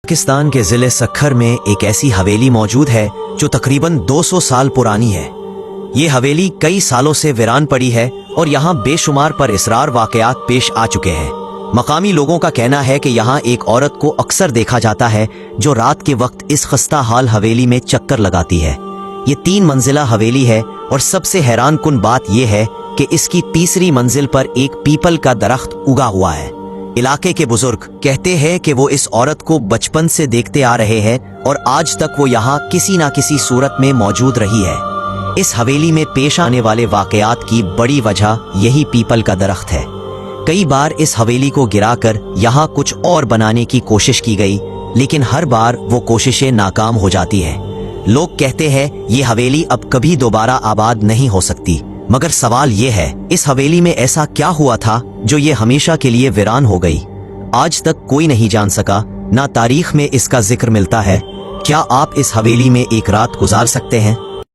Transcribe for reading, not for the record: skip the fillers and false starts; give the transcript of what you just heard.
पाकिस्तान के ज़िले सक्खर में एक ऐसी हवेली मौजूद है जो तकरीबन 200 साल पुरानी है। ये हवेली कई सालों से वीरान पड़ी है और यहाँ बेशुमार पर इसरार वाक़यात पेश आ चुके हैं। मकामी लोगों का कहना है कि यहाँ एक औरत को अक्सर देखा जाता है जो रात के वक्त इस खस्ता हाल हवेली में चक्कर लगाती है। ये 3 मंजिला हवेली है और सबसे हैरान कुन बात यह है कि इसकी तीसरी मंजिल पर एक पीपल का दरख्त उगा हुआ है। इलाके के बुजुर्ग कहते हैं कि वो इस औरत को बचपन से देखते आ रहे हैं और आज तक वो यहाँ किसी न किसी सूरत में मौजूद रही है। इस हवेली में पेश आने वाले वाक़यात की बड़ी वजह यही पीपल का दरख्त है। कई बार इस हवेली को गिराकर यहाँ कुछ और बनाने की कोशिश की गई, लेकिन हर बार वो कोशिशें नाकाम हो जाती हैं। लोग कहते हैं ये हवेली अब कभी दोबारा आबाद नहीं हो सकती, मगर सवाल ये है इस हवेली में ऐसा क्या हुआ था जो ये हमेशा के लिए वीरान हो गई। आज तक कोई नहीं जान सका, ना तारीख में इसका जिक्र मिलता है। क्या आप इस हवेली में एक रात गुजार सकते हैं?